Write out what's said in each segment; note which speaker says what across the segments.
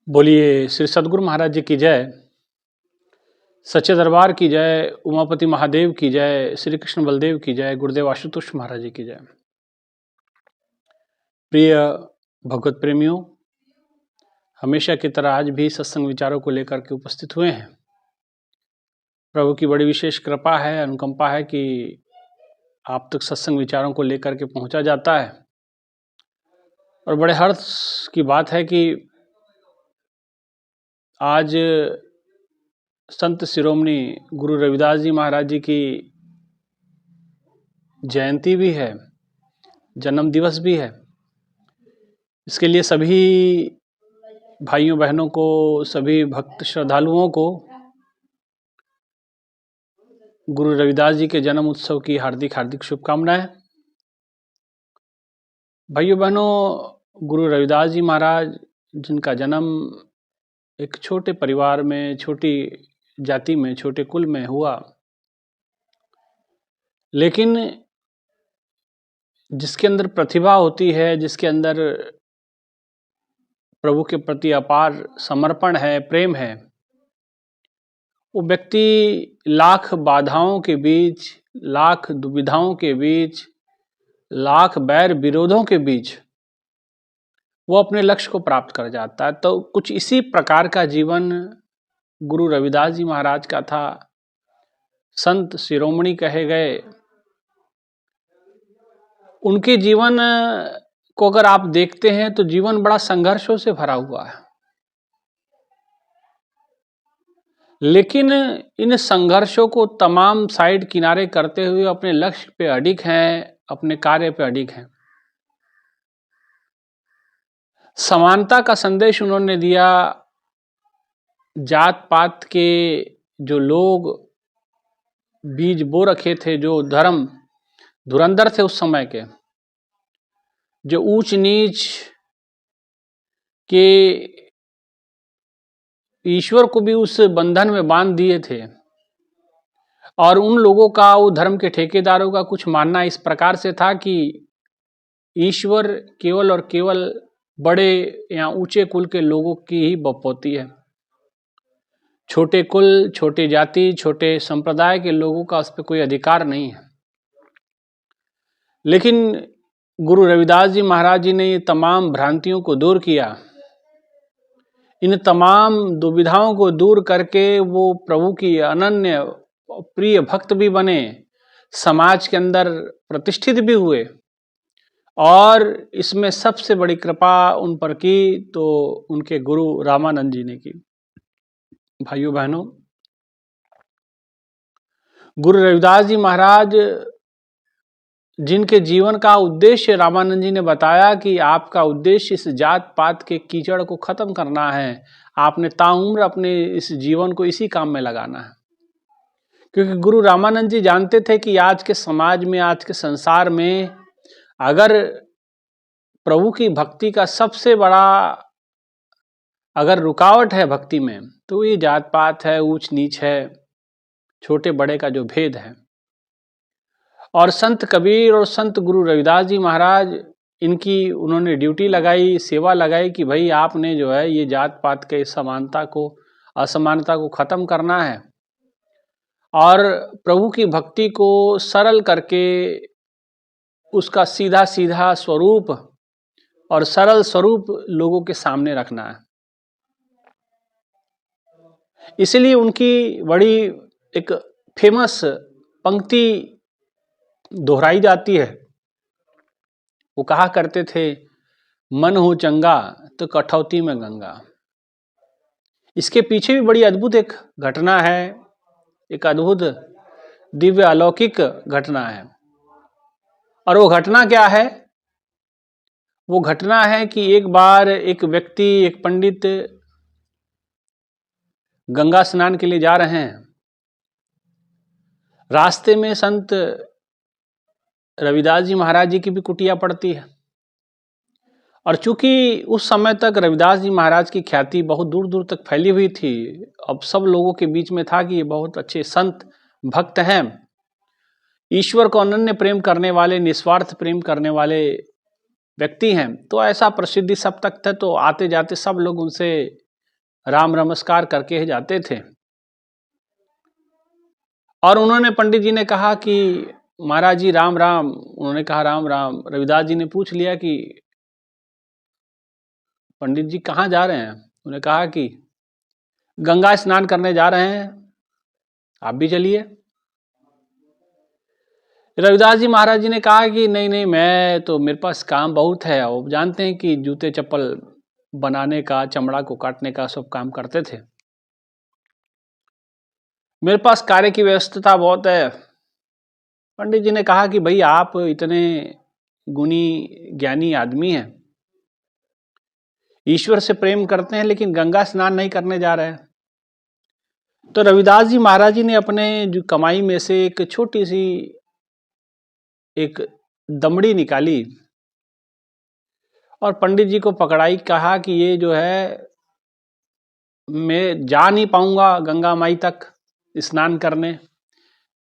Speaker 1: बोलिए श्री सद्गुरु महाराज जी की जय, सच्चे दरबार की जय, उमापति महादेव की जय, श्री कृष्ण बलदेव की जय, गुरुदेव आशुतोष महाराज जी की जय। प्रिय भगवत प्रेमियों, हमेशा की तरह आज भी सत्संग विचारों को लेकर के उपस्थित हुए हैं। प्रभु की बड़ी विशेष कृपा है, अनुकंपा है कि आप तक सत्संग विचारों को लेकर के पहुंचा जाता है। और बड़े हर्ष की बात है कि आज संत शिरोमणि गुरु रविदास जी महाराज जी की जयंती भी है, जन्म दिवस भी है। इसके लिए सभी भाइयों बहनों को, सभी भक्त श्रद्धालुओं को गुरु रविदास जी के जन्म उत्सव की हार्दिक हार्दिक शुभकामनाएं। भाइयों बहनों, गुरु रविदास जी महाराज जिनका जन्म एक छोटे परिवार में, छोटी जाति में, छोटे कुल में हुआ, लेकिन जिसके अंदर प्रतिभा होती है, जिसके अंदर प्रभु के प्रति अपार समर्पण है, प्रेम है, वो व्यक्ति लाख बाधाओं के बीच, लाख दुविधाओं के बीच, लाख बैर विरोधों के बीच वो अपने लक्ष्य को प्राप्त कर जाता है। तो कुछ इसी प्रकार का जीवन गुरु रविदास जी महाराज का था। संत शिरोमणि कहे गए। उनके जीवन को अगर आप देखते हैं तो जीवन बड़ा संघर्षों से भरा हुआ है, लेकिन इन संघर्षों को तमाम साइड किनारे करते हुए अपने लक्ष्य पे अडिग हैं, अपने कार्य पे अडिग हैं। समानता का संदेश उन्होंने दिया। जात पात के जो लोग बीज बो रखे थे, जो धर्म धुरंधर थे उस समय के, जो ऊंच नीच के ईश्वर को भी उस बंधन में बांध दिए थे, और उन लोगों का, वो धर्म के ठेकेदारों का कुछ मानना इस प्रकार से था कि ईश्वर केवल और केवल बड़े या ऊंचे कुल के लोगों की ही बपौती है। छोटे कुल, छोटे जाति, छोटे संप्रदाय के लोगों का उस पर कोई अधिकार नहीं है। लेकिन गुरु रविदास जी महाराज जी ने ये तमाम भ्रांतियों को दूर किया। इन तमाम दुविधाओं को दूर करके वो प्रभु की अनन्य प्रिय भक्त भी बने, समाज के अंदर प्रतिष्ठित भी हुए, और इसमें सबसे बड़ी कृपा उन पर की तो उनके गुरु रामानंद जी ने की। भाइयों बहनों, गुरु रविदास जी महाराज जिनके जीवन का उद्देश्य रामानंद जी ने बताया कि आपका उद्देश्य इस जात पात के कीचड़ को खत्म करना है, आपने ताउम्र अपने इस जीवन को इसी काम में लगाना है। क्योंकि गुरु रामानंद जी जानते थे कि आज के समाज में, आज के संसार में अगर प्रभु की भक्ति का सबसे बड़ा अगर रुकावट है भक्ति में, तो ये जात पात है, ऊंच नीच है, छोटे बड़े का जो भेद है। और संत कबीर और संत गुरु रविदास जी महाराज, इनकी उन्होंने ड्यूटी लगाई, सेवा लगाई कि भाई आपने जो है ये जात पात के समानता को, असमानता को खत्म करना है, और प्रभु की भक्ति को सरल करके उसका सीधा सीधा स्वरूप और सरल स्वरूप लोगों के सामने रखना है। इसलिए उनकी बड़ी एक फेमस पंक्ति दोहराई जाती है। वो कहा करते थे, मन हो चंगा तो कठौती में गंगा। इसके पीछे भी बड़ी अद्भुत एक घटना है, एक अद्भुत दिव्य अलौकिक घटना है। और वो घटना क्या है? वो घटना है कि एक बार एक व्यक्ति, एक पंडित गंगा स्नान के लिए जा रहे हैं। रास्ते में संत रविदास जी महाराज जी की भी कुटिया पड़ती है। और चूंकि उस समय तक रविदास जी महाराज की ख्याति बहुत दूर दूर तक फैली हुई थी, अब सब लोगों के बीच में था कि ये बहुत अच्छे संत भक्त हैं, ईश्वर को अनन्य प्रेम करने वाले, निस्वार्थ प्रेम करने वाले व्यक्ति हैं। तो ऐसा प्रसिद्धि सब तक था, तो आते जाते सब लोग उनसे राम नमस्कार करके ही जाते थे। और उन्होंने, पंडित जी ने कहा कि महाराज जी राम राम। उन्होंने कहा राम राम। रविदास जी ने पूछ लिया कि पंडित जी कहाँ जा रहे हैं? उन्होंने कहा कि गंगा स्नान करने जा रहे हैं, आप भी चलिए। रविदास जी महाराज जी ने कहा कि नहीं नहीं, मैं तो, मेरे पास काम बहुत है। वो जानते हैं कि जूते चप्पल बनाने का, चमड़ा को काटने का सब काम करते थे, मेरे पास कार्य की व्यस्तता बहुत है। पंडित जी ने कहा कि भाई आप इतने गुणी ज्ञानी आदमी हैं, ईश्वर से प्रेम करते हैं, लेकिन गंगा स्नान नहीं करने जा रहे हैं। तो रविदास जी महाराज जी ने अपने जो कमाई में से एक छोटी सी एक दमड़ी निकाली और पंडित जी को पकड़ाई। कहा कि ये जो है, मैं जा नहीं पाऊंगा गंगा माई तक स्नान करने,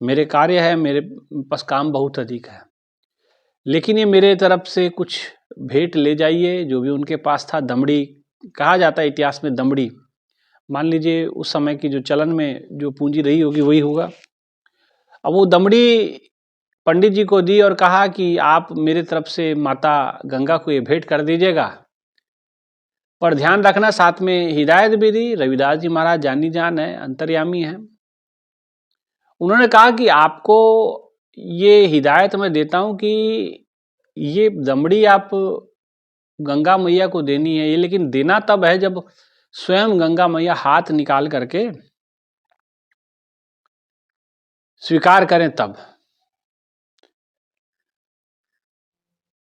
Speaker 1: मेरे कार्य है, मेरे पास काम बहुत अधिक है, लेकिन ये मेरे तरफ से कुछ भेंट ले जाइए। जो भी उनके पास था, दमड़ी कहा जाता है इतिहास में, दमड़ी मान लीजिए उस समय की जो चलन में जो पूंजी रही होगी वही होगा। अब वो दमड़ी पंडित जी को दी और कहा कि आप मेरे तरफ से माता गंगा को ये भेंट कर दीजिएगा, पर ध्यान रखना साथ में हिदायत भी दी। रविदास जी महाराज जानी जान है, अंतर्यामी है। उन्होंने कहा कि आपको ये हिदायत मैं देता हूं कि ये दमड़ी आप गंगा मैया को देनी है, ये लेकिन देना तब है जब स्वयं गंगा मैया हाथ निकाल करके स्वीकार करें तब।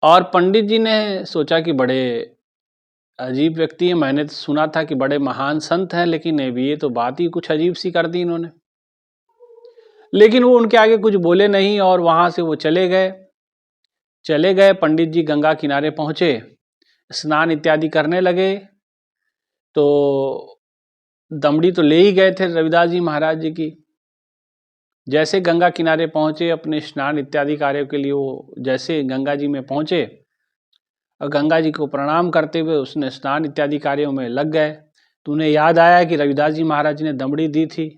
Speaker 1: और पंडित जी ने सोचा कि बड़े अजीब व्यक्ति है, मैंने तो सुना था कि बड़े महान संत हैं, लेकिन ये तो बात ही कुछ अजीब सी कर दी इन्होंने। लेकिन वो उनके आगे कुछ बोले नहीं और वहां से वो चले गए। पंडित जी गंगा किनारे पहुंचे, स्नान इत्यादि करने लगे। तो दमड़ी तो ले ही गए थे रविदास जी महाराज जी की। जैसे गंगा किनारे पहुंचे, अपने स्नान इत्यादि कार्यों के लिए वो जैसे गंगा जी में पहुंचे और गंगा जी को प्रणाम करते हुए उसने स्नान इत्यादि कार्यों में लग गए। तो उन्हें याद आया कि रविदास जी महाराज जी ने दमड़ी दी थी,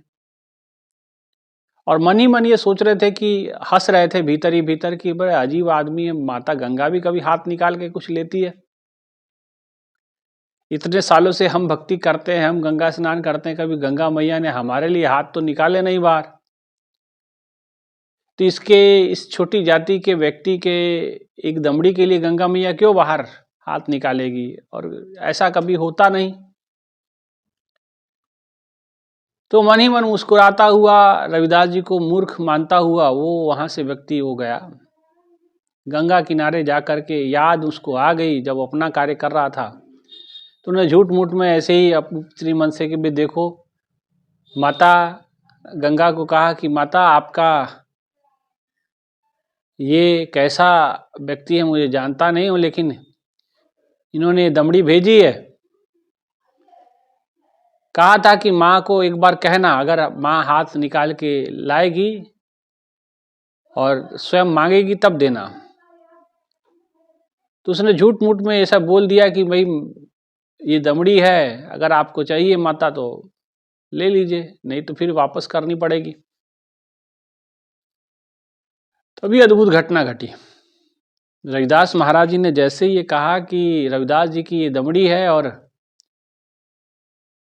Speaker 1: और मन ही मन ये सोच रहे थे कि हंस रहे थे भीतर ही भीतर कि बड़े अजीब आदमी है, माता गंगा भी कभी हाथ निकाल के कुछ लेती है। इतने सालों से हम भक्ति करते हैं, हम गंगा स्नान करते हैं, कभी गंगा मैया ने हमारे लिए हाथ तो निकाले नहीं बाहर। तो इस छोटी जाति के व्यक्ति के एक दमड़ी के लिए गंगा मैया क्यों बाहर हाथ निकालेगी, और ऐसा कभी होता नहीं। तो मन ही मन मुस्कुराता हुआ, रविदास जी को मूर्ख मानता हुआ वो वहां से व्यक्ति हो गया। गंगा किनारे जाकर के याद उसको आ गई जब अपना कार्य कर रहा था, तो उन्हें झूठ मूठ में ऐसे ही अपने मन से कि भी देखो, माता गंगा को कहा कि माता आपका ये कैसा व्यक्ति है मुझे जानता नहीं हूं, लेकिन इन्होंने दमड़ी भेजी है। कहा था कि माँ को एक बार कहना, अगर माँ हाथ निकाल के लाएगी और स्वयं मांगेगी तब देना। तो उसने झूठ मूठ में ऐसा बोल दिया कि भाई ये दमड़ी है, अगर आपको चाहिए माता तो ले लीजिए, नहीं तो फिर वापस करनी पड़ेगी। तभी अद्भुत घटना घटी। रविदास महाराज जी ने जैसे ये कहा कि रविदास जी की ये दमड़ी है, और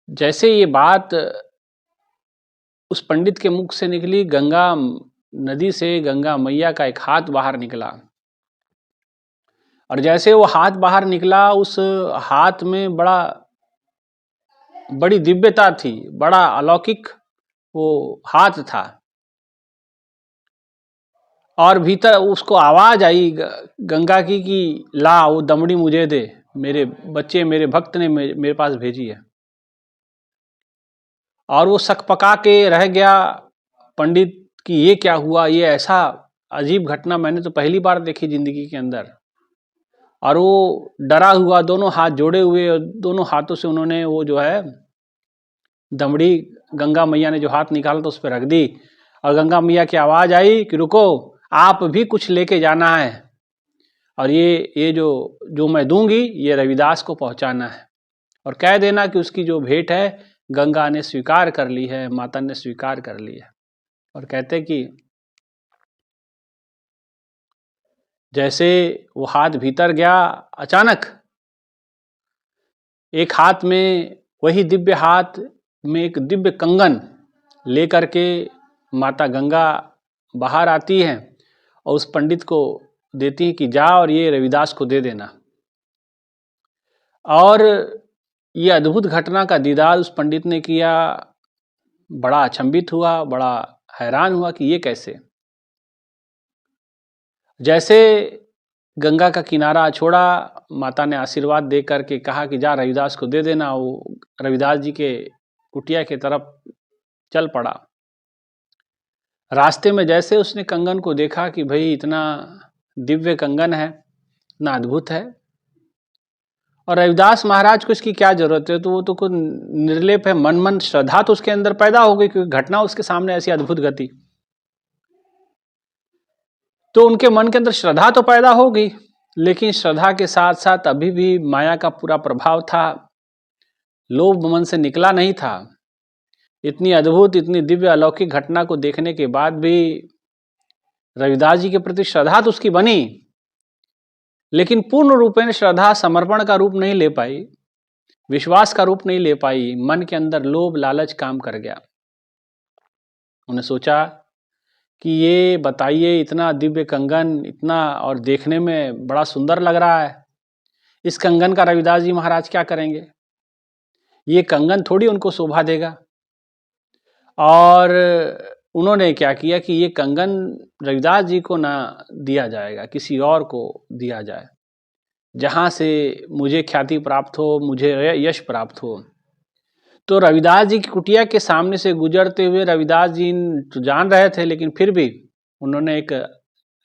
Speaker 1: जैसे ये बात उस पंडित के मुख से निकली, गंगा नदी से गंगा मैया का एक हाथ बाहर निकला, और जैसे वो हाथ बाहर निकला, उस हाथ में बड़ी दिव्यता थी, बड़ा अलौकिक वो हाथ था। और भीतर उसको आवाज आई गंगा की कि ला वो दमड़ी मुझे दे, मेरे बच्चे, मेरे भक्त ने मेरे पास भेजी है। और वो सकपका के रह गया पंडित कि ये क्या हुआ, ये ऐसा अजीब घटना मैंने तो पहली बार देखी जिंदगी के अंदर। और वो डरा हुआ, दोनों हाथ जोड़े हुए, दोनों हाथों से उन्होंने वो जो है दमड़ी, गंगा मैया ने जो हाथ निकाला तो उस पर रख दी, और गंगा मैया की आवाज आई कि रुको, आप भी कुछ लेके जाना है, और ये जो मैं दूंगी ये रविदास को पहुंचाना है। और कह देना कि उसकी जो भेंट है गंगा ने स्वीकार कर ली है, माता ने स्वीकार कर ली है। और कहते कि जैसे वो हाथ भीतर गया, अचानक एक हाथ में, वही दिव्य हाथ में एक दिव्य कंगन लेकर के माता गंगा बाहर आती हैं और उस पंडित को देती हैं कि जा और ये रविदास को दे देना। और ये अद्भुत घटना का दीदार उस पंडित ने किया। बड़ा अचंभित हुआ, बड़ा हैरान हुआ कि ये कैसे। जैसे गंगा का किनारा छोड़ा, माता ने आशीर्वाद दे करके कहा कि जा रविदास को दे देना। वो रविदास जी के कुटिया की तरफ चल पड़ा। रास्ते में जैसे उसने कंगन को देखा कि भाई इतना दिव्य कंगन है, इतना अद्भुत है, और रविदास महाराज को इसकी क्या जरूरत है, तो वो तो कुछ निर्लेप है। मन मन श्रद्धा तो उसके अंदर पैदा हो गई, क्योंकि घटना उसके सामने ऐसी अद्भुत गति, तो उनके मन के अंदर श्रद्धा तो पैदा हो गई, लेकिन श्रद्धा के साथ साथ अभी भी माया का पूरा प्रभाव था, लोभ मन से निकला नहीं था। इतनी अद्भुत, इतनी दिव्य अलौकिक घटना को देखने के बाद भी रविदास जी के प्रति श्रद्धा तो उसकी बनी, लेकिन पूर्ण रूपेण श्रद्धा समर्पण का रूप नहीं ले पाई, विश्वास का रूप नहीं ले पाई। मन के अंदर लोभ लालच काम कर गया। उन्हें सोचा कि ये बताइए, इतना दिव्य कंगन, इतना, और देखने में बड़ा सुंदर लग रहा है, इस कंगन का रविदास जी महाराज क्या करेंगे? ये कंगन थोड़ी उनको शोभा देगा। और उन्होंने क्या किया कि ये कंगन रविदास जी को ना दिया जाएगा, किसी और को दिया जाए, जहाँ से मुझे ख्याति प्राप्त हो, मुझे यश प्राप्त हो। तो रविदास जी की कुटिया के सामने से गुजरते हुए रविदास जी तो जान रहे थे, लेकिन फिर भी उन्होंने एक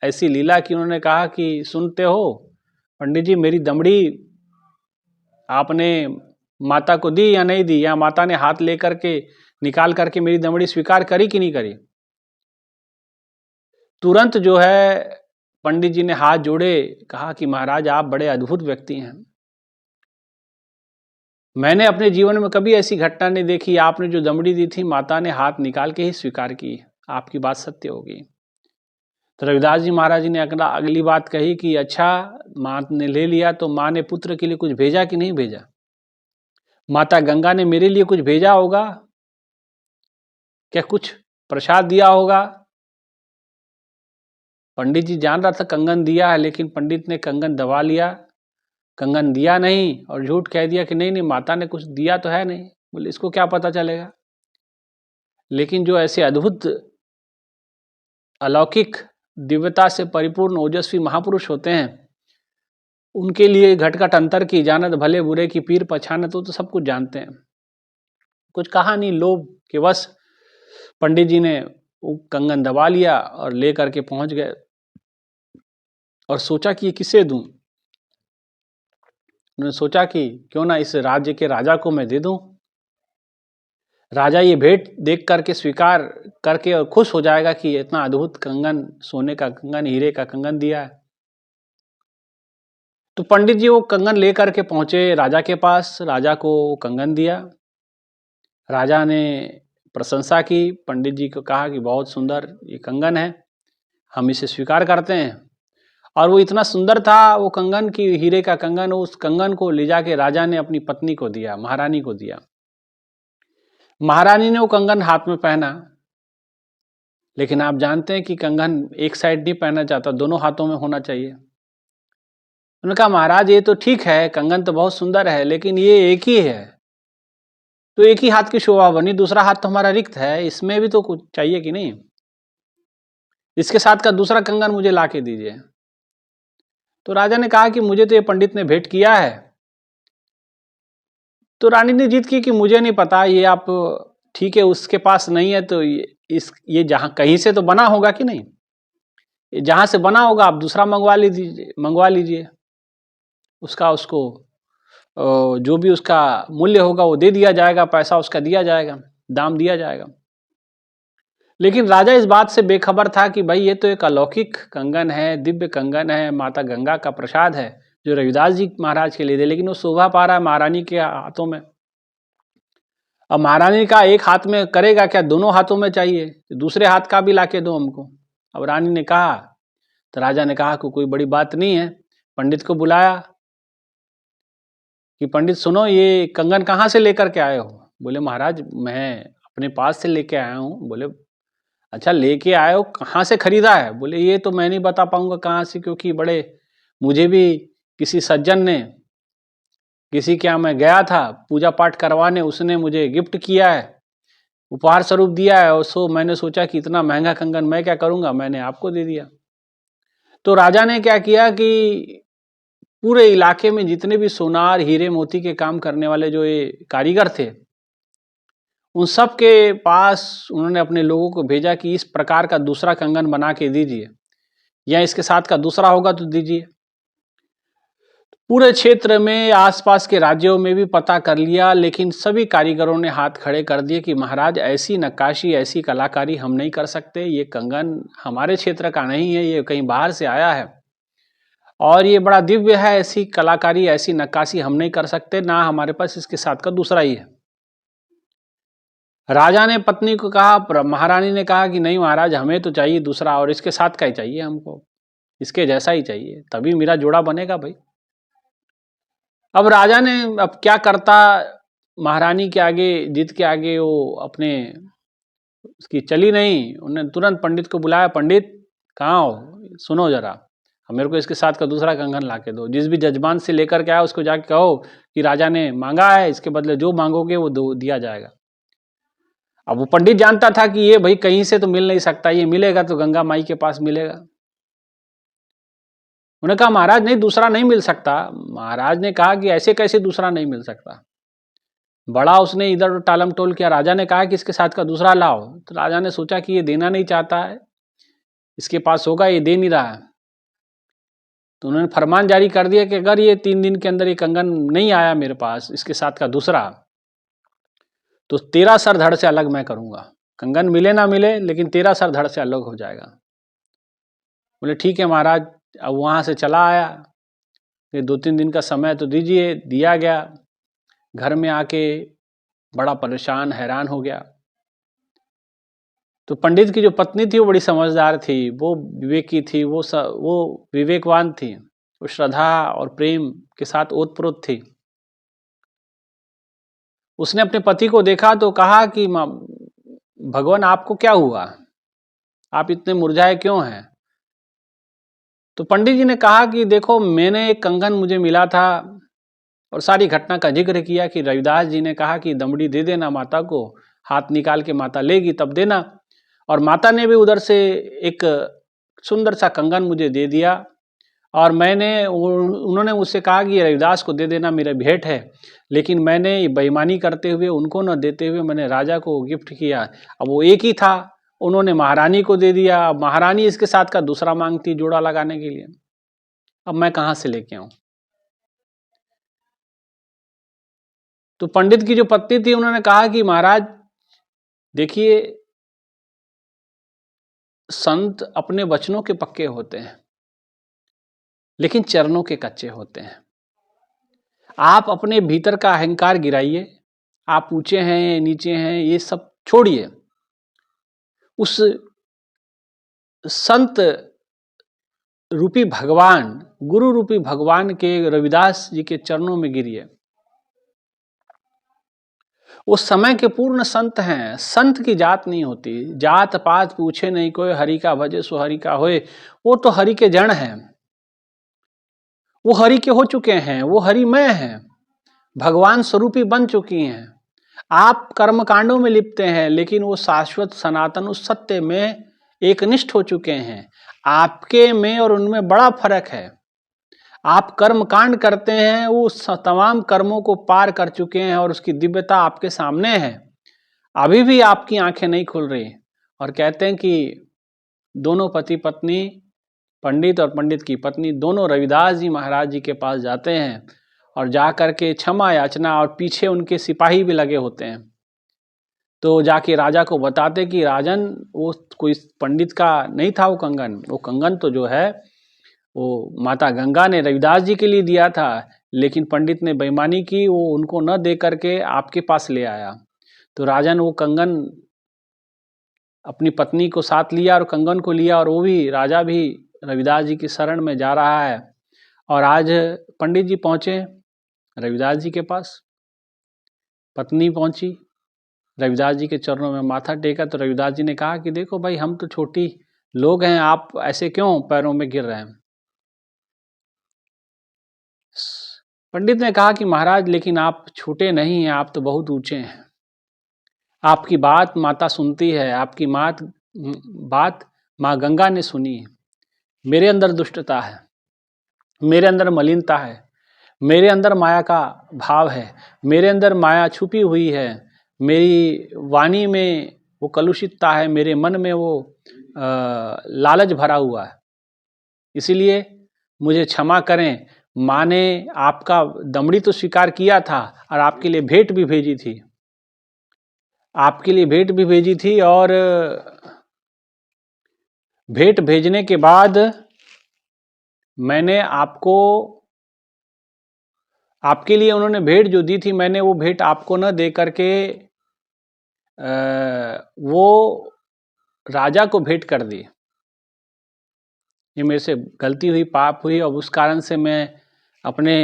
Speaker 1: ऐसी लीला की। उन्होंने कहा कि सुनते हो पंडित जी, मेरी दमड़ी आपने माता को दी या नहीं दी, या माता ने हाथ लेकर के निकाल करके मेरी दमड़ी स्वीकार करी कि नहीं करी? तुरंत जो है पंडित जी ने हाथ जोड़े, कहा कि महाराज आप बड़े अद्भुत व्यक्ति हैं, मैंने अपने जीवन में कभी ऐसी घटना नहीं देखी, आपने जो दमड़ी दी थी माता ने हाथ निकाल के ही स्वीकार की, आपकी बात सत्य होगी। तो रविदास जी महाराज जी ने अगली बात कही कि अच्छा, माँ ने ले लिया तो माँ ने पुत्र के लिए कुछ भेजा कि नहीं भेजा? माता गंगा ने मेरे लिए कुछ भेजा होगा क्या? कुछ प्रसाद दिया होगा? पंडित जी जान रहा था कंगन दिया है, लेकिन पंडित ने कंगन दबा लिया, कंगन दिया नहीं और झूठ कह दिया कि नहीं नहीं माता ने कुछ दिया तो है नहीं। बोले इसको क्या पता चलेगा? लेकिन जो ऐसे अद्भुत अलौकिक दिव्यता से परिपूर्ण ओजस्वी महापुरुष होते हैं, उनके लिए घटघट अंतर की जानत, भले बुरे की पीर पहचानत, तो सब कुछ जानते हैं। कुछ कहा नहीं, लोभ के वश पंडित जी ने वो कंगन दबा लिया और ले करके पहुंच गए और सोचा कि ये किसे दूं। उन्होंने सोचा कि क्यों ना इस राज्य के राजा को मैं दे दूं, राजा ये भेंट देख करके स्वीकार करके और खुश हो जाएगा कि इतना अद्भुत कंगन, सोने का कंगन, हीरे का कंगन दिया है। तो पंडित जी वो कंगन लेकर के पहुंचे राजा के पास, राजा को कंगन दिया। राजा ने प्रशंसा की, पंडित जी को कहा कि बहुत सुंदर ये कंगन है, हम इसे स्वीकार करते हैं। और वो इतना सुंदर था वो कंगन की, हीरे का कंगन, उस कंगन को ले जाके राजा ने अपनी पत्नी को दिया, महारानी को दिया। महारानी ने वो कंगन हाथ में पहना, लेकिन आप जानते हैं कि कंगन एक साइड नहीं पहना जाता, दोनों हाथों में होना चाहिए। उन्होंने कहा महाराज ये तो ठीक है, कंगन तो बहुत सुंदर है, लेकिन ये एक ही है, तो एक ही हाथ की शोभा बनी, दूसरा हाथ तो हमारा रिक्त है, इसमें भी तो कुछ चाहिए कि नहीं, इसके साथ का दूसरा कंगन मुझे ला के दीजिए। तो राजा ने कहा कि मुझे तो ये पंडित ने भेंट किया है। तो रानी ने जीत की कि मुझे नहीं पता, ये आप ठीक है, उसके पास नहीं है तो ये जहां कहीं से तो बना होगा कि नहीं, जहां से बना होगा आप दूसरा मंगवा लीजिए, उसको जो भी उसका मूल्य होगा वो दे दिया जाएगा, पैसा उसका दिया जाएगा, दाम दिया जाएगा। लेकिन राजा इस बात से बेखबर था कि भाई ये तो एक अलौकिक कंगन है, दिव्य कंगन है, माता गंगा का प्रसाद है, जो रविदास जी महाराज के लिए थे, लेकिन वो शोभा पा रहा है महारानी के हाथों में। अब महारानी का एक हाथ में करेगा क्या, दोनों हाथों में चाहिए, दूसरे हाथ का भी लाके दो हमको। अब रानी ने कहा, तो राजा ने कहा कि कोई बड़ी बात नहीं है। पंडित को बुलाया कि पंडित सुनो, ये कंगन कहाँ से लेकर के आए हो? बोले महाराज मैं अपने पास से लेके आया हूँ। बोले अच्छा लेके आए हो, कहाँ से खरीदा है? बोले ये तो मैं नहीं बता पाऊंगा कहाँ से, क्योंकि बड़े मुझे भी किसी सज्जन ने, किसी के यहाँ मैं गया था पूजा पाठ करवाने, उसने मुझे गिफ्ट किया है, उपहार स्वरूप दिया है, और सो मैंने सोचा कि इतना महंगा कंगन मैं क्या करूंगा, मैंने आपको दे दिया। तो राजा ने क्या किया कि पूरे इलाके में जितने भी सोनार हीरे मोती के काम करने वाले जो ये कारीगर थे, उन सब के पास उन्होंने अपने लोगों को भेजा कि इस प्रकार का दूसरा कंगन बना के दीजिए, या इसके साथ का दूसरा होगा तो दीजिए। पूरे क्षेत्र में आसपास के राज्यों में भी पता कर लिया, लेकिन सभी कारीगरों ने हाथ खड़े कर दिए कि महाराज ऐसी नक्काशी, ऐसी कलाकारी हम नहीं कर सकते, ये कंगन हमारे क्षेत्र का नहीं है, ये कहीं बाहर से आया है और ये बड़ा दिव्य है, ऐसी कलाकारी, ऐसी नक्काशी हम नहीं कर सकते, ना हमारे पास इसके साथ का दूसरा ही है। राजा ने पत्नी को कहा, महारानी ने कहा कि नहीं महाराज हमें तो चाहिए दूसरा, और इसके साथ का ही चाहिए हमको, इसके जैसा ही चाहिए, तभी मेरा जोड़ा बनेगा भाई। अब राजा ने अब क्या करता, महारानी के आगे, जिद के आगे वो अपने उसकी चली नहीं। उन्होंने तुरंत पंडित को बुलाया, पंडित कहाँ हो, सुनो जरा, मेरे को इसके साथ का दूसरा कंगन ला के दो। जिस भी जजमान से लेकर के आया उसको जाके कहो कि राजा ने मांगा है, इसके बदले जो मांगोगे वो दिया जाएगा। अब वो पंडित जानता था कि ये भाई कहीं से तो मिल नहीं सकता, ये मिलेगा तो गंगा माई के पास मिलेगा। उन्होंने कहा महाराज नहीं, दूसरा नहीं मिल सकता। महाराज ने कहा कि ऐसे कैसे दूसरा नहीं मिल सकता। बड़ा उसने इधर टालम टोल किया। राजा ने कहा कि इसके साथ का दूसरा लाओ। तो राजा ने सोचा कि ये देना नहीं चाहता है, इसके पास होगा, ये दे नहीं रहा है। तो उन्होंने फरमान जारी कर दिया कि अगर ये 3 दिन के अंदर ये कंगन नहीं आया मेरे पास, इसके साथ का दूसरा, तो तेरा सर धड़ से अलग मैं करूंगा। कंगन मिले ना मिले, लेकिन तेरा सर धड़ से अलग हो जाएगा। बोले ठीक है महाराज। अब वहां से चला आया, ये 2-3 दिन का समय तो दीजिए। दिया गया, घर में आके बड़ा परेशान हैरान हो गया। तो पंडित की जो पत्नी थी वो बड़ी समझदार थी, वो विवेकी थी, वो विवेकवान थी, वो श्रद्धा और प्रेम के साथ ओतप्रोत थी। उसने अपने पति को देखा तो कहा कि भगवान आपको क्या हुआ, आप इतने मुरझाए क्यों हैं? तो पंडित जी ने कहा कि देखो, मैंने एक कंगन मुझे मिला था, और सारी घटना का जिक्र किया कि रविदास जी ने कहा कि दमड़ी दे देना माता को, हाथ निकाल के माता लेगी तब देना। और माता ने भी उधर से एक सुंदर सा कंगन मुझे दे दिया, और उन्होंने मुझसे कहा कि रविदास को दे देना, मेरा भेंट है। लेकिन मैंने बेईमानी करते हुए, उनको न देते हुए, मैंने राजा को गिफ्ट किया। अब वो एक ही था, उन्होंने महारानी को दे दिया। अब महारानी इसके साथ का दूसरा मांगती जोड़ा लगाने के लिए, अब मैं कहाँ से लेके आऊं? तो पंडित की जो पत्नी थी उन्होंने कहा कि महाराज देखिए, संत अपने वचनों के पक्के होते हैं, लेकिन चरणों के कच्चे होते हैं। आप अपने भीतर का अहंकार गिराइए, आप ऊंचे हैं नीचे हैं ये सब छोड़िए, उस संत रूपी भगवान, गुरु रूपी भगवान के, रविदास जी के चरणों में गिरिए। वो समय के पूर्ण संत हैं। संत की जात नहीं होती, जात पात पूछे नहीं कोई, हरि का भजे सो हरि का होए। वो तो हरि के जन हैं, वो हरि के हो चुके हैं, वो हरिमय हैं, भगवान स्वरूपी बन चुकी हैं। आप कर्म कांडों में लिपते हैं, लेकिन वो शाश्वत सनातन उस सत्य में एकनिष्ठ हो चुके हैं। आपके में और उनमें बड़ा फर्क है। आप कर्म कांड करते हैं, वो तमाम कर्मों को पार कर चुके हैं और उसकी दिव्यता आपके सामने है। अभी भी आपकी आंखें नहीं खुल रही, और कहते हैं कि दोनों पति पत्नी, पंडित और पंडित की पत्नी, दोनों रविदास जी महाराज जी के पास जाते हैं, और जा करके क्षमा याचना, और पीछे उनके सिपाही भी लगे होते हैं। तो जाके राजा को बताते कि राजन, वो कोई पंडित का नहीं था वो कंगन तो जो है वो माता गंगा ने रविदास जी के लिए दिया था, लेकिन पंडित ने बेईमानी की, वो उनको न दे करके आपके पास ले आया। तो राजा ने वो कंगन अपनी पत्नी को साथ लिया और कंगन को लिया, और वो भी राजा भी रविदास जी की शरण में जा रहा है। और आज पंडित जी पहुँचे रविदास जी के पास, पत्नी पहुँची, रविदास जी के चरणों में माथा टेका। तो रविदास जी ने कहा कि देखो भाई, हम तो छोटी लोग हैं, आप ऐसे क्यों पैरों में गिर रहे हैं। पंडित ने कहा कि महाराज, लेकिन आप छोटे नहीं हैं, आप तो बहुत ऊंचे हैं। आपकी बात माता सुनती है, आपकी बात माँ गंगा ने सुनी है। मेरे अंदर दुष्टता है, मेरे अंदर मलिनता है, मेरे अंदर माया का भाव है, मेरे अंदर माया छुपी हुई है, मेरी वाणी में वो कलुषितता है, मेरे मन में वो लालच भरा हुआ है। इसीलिए मुझे क्षमा करें। माँ ने आपका दमड़ी तो स्वीकार किया था और आपके लिए भेंट भी भेजी थी, आपके लिए भेंट भी भेजी थी। और भेंट भेजने के बाद मैंने आपके लिए उन्होंने भेंट जो दी थी, मैंने वो भेंट आपको न दे करके वो राजा को भेंट कर दी। ये मेरे से गलती हुई, पाप हुई, और उस कारण से मैं अपने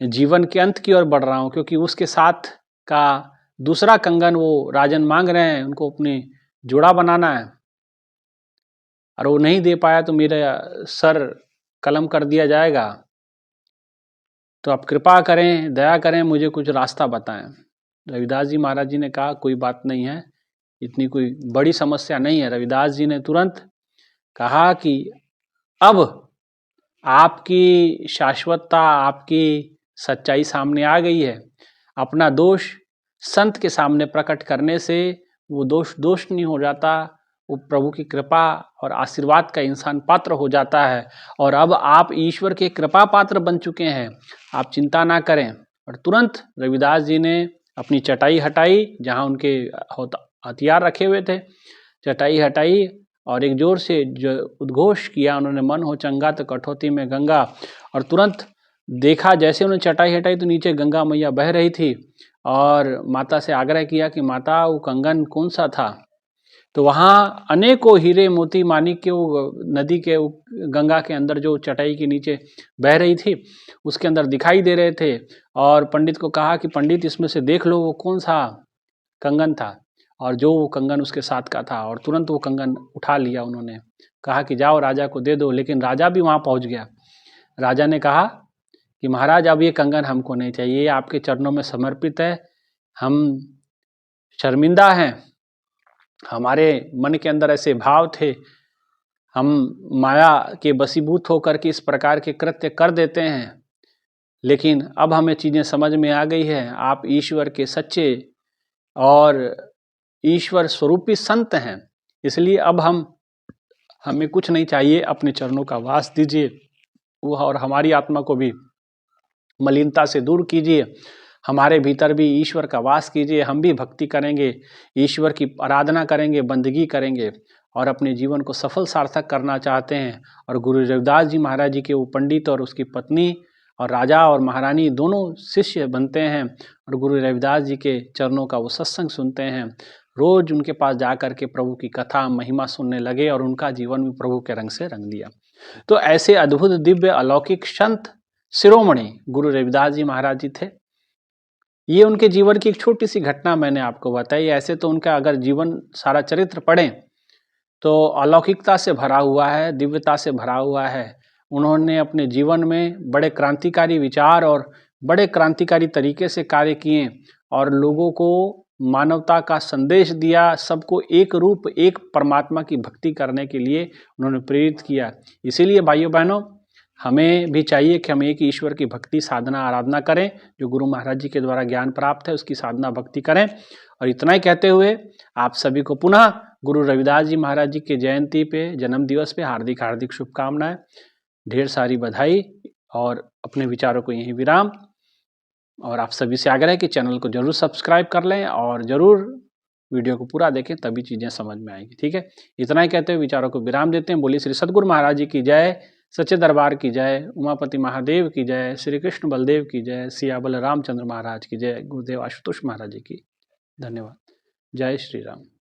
Speaker 1: जीवन के अंत की ओर बढ़ रहा हूँ, क्योंकि उसके साथ का दूसरा कंगन वो राजन मांग रहे हैं, उनको अपनी जोड़ा बनाना है, और वो नहीं दे पाया तो मेरा सर कलम कर दिया जाएगा। तो आप कृपा करें, दया करें, मुझे कुछ रास्ता बताएं। रविदास जी महाराज जी ने कहा कोई बात नहीं है, इतनी कोई बड़ी समस्या नहीं है। रविदास जी ने तुरंत कहा कि अब आपकी शाश्वतता, आपकी सच्चाई सामने आ गई है। अपना दोष संत के सामने प्रकट करने से वो दोष नहीं हो जाता, वो प्रभु की कृपा और आशीर्वाद का इंसान पात्र हो जाता है। और अब आप ईश्वर के कृपा पात्र बन चुके हैं, आप चिंता ना करें। और तुरंत रविदास जी ने अपनी चटाई हटाई, जहाँ उनके हथियार रखे हुए थे, चटाई हटाई और एक जोर से जो उद्घोष किया उन्होंने, मन हो चंगा तो कठौती में गंगा। और तुरंत देखा, जैसे उन्होंने चटाई हटाई तो नीचे गंगा मैया बह रही थी, और माता से आग्रह किया कि माता वो कंगन कौन सा था। तो वहाँ अनेकों हीरे मोती माणिक के वो नदी के गंगा के अंदर जो चटाई के नीचे बह रही थी उसके अंदर दिखाई दे रहे थे। और पंडित को कहा कि पंडित इसमें से देख लो वो कौन सा कंगन था, और जो वो कंगन उसके साथ का था। और तुरंत वो कंगन उठा लिया उन्होंने, कहा कि जाओ राजा को दे दो। लेकिन राजा भी वहाँ पहुँच गया। राजा ने कहा कि महाराज, अब ये कंगन हमको नहीं चाहिए, ये आपके चरणों में समर्पित है। हम शर्मिंदा हैं, हमारे मन के अंदर ऐसे भाव थे, हम माया के वशीभूत होकर के इस प्रकार के कृत्य कर देते हैं। लेकिन अब हमें चीज़ें समझ में आ गई है, आप ईश्वर के सच्चे और ईश्वर स्वरूपी संत हैं, इसलिए अब हमें कुछ नहीं चाहिए, अपने चरणों का वास दीजिए वह, और हमारी आत्मा को भी मलिनता से दूर कीजिए, हमारे भीतर भी ईश्वर का वास कीजिए। हम भी भक्ति करेंगे, ईश्वर की आराधना करेंगे, बंदगी करेंगे, और अपने जीवन को सफल सार्थक करना चाहते हैं। और गुरु रविदास जी महाराज जी के वो पंडित और उसकी पत्नी और राजा और महारानी दोनों शिष्य बनते हैं, और गुरु रविदास जी के चरणों का वो सत्संग सुनते हैं। रोज उनके पास जा कर के प्रभु की कथा महिमा सुनने लगे, और उनका जीवन भी प्रभु के रंग से रंग दिया। तो ऐसे अद्भुत दिव्य अलौकिक संत शिरोमणि गुरु रविदास जी महाराज जी थे। ये उनके जीवन की एक छोटी सी घटना मैंने आपको बताई। ऐसे तो उनका अगर जीवन सारा चरित्र पढ़ें तो अलौकिकता से भरा हुआ है, दिव्यता से भरा हुआ है। उन्होंने अपने जीवन में बड़े क्रांतिकारी विचार और बड़े क्रांतिकारी तरीके से कार्य किए, और लोगों को मानवता का संदेश दिया, सबको एक रूप एक परमात्मा की भक्ति करने के लिए उन्होंने प्रेरित किया। इसीलिए भाइयों बहनों, हमें भी चाहिए कि हम एक ईश्वर की भक्ति साधना आराधना करें, जो गुरु महाराज जी के द्वारा ज्ञान प्राप्त है उसकी साधना भक्ति करें। और इतना ही कहते हुए आप सभी को पुनः गुरु रविदास जी महाराज जी के जयंती पे, जन्म दिवस पे हार्दिक हार्दिक शुभकामनाएं, ढेर सारी बधाई, और अपने विचारों को यहीं विराम। और आप सभी से आग्रह है कि चैनल को जरूर सब्सक्राइब कर लें और जरूर वीडियो को पूरा देखें, तभी चीज़ें समझ में आएंगी। ठीक है, इतना ही कहते हुए विचारों को विराम देते हैं। बोलिए श्री सद्गुरु महाराज जी की जय। सच्चे दरबार की जय, उमापति महादेव की जय, श्री कृष्ण बलदेव की जय, सियाबल रामचंद्र महाराज की जय, गुरुदेव आशुतोष महाराज जी की। धन्यवाद। जय श्री राम।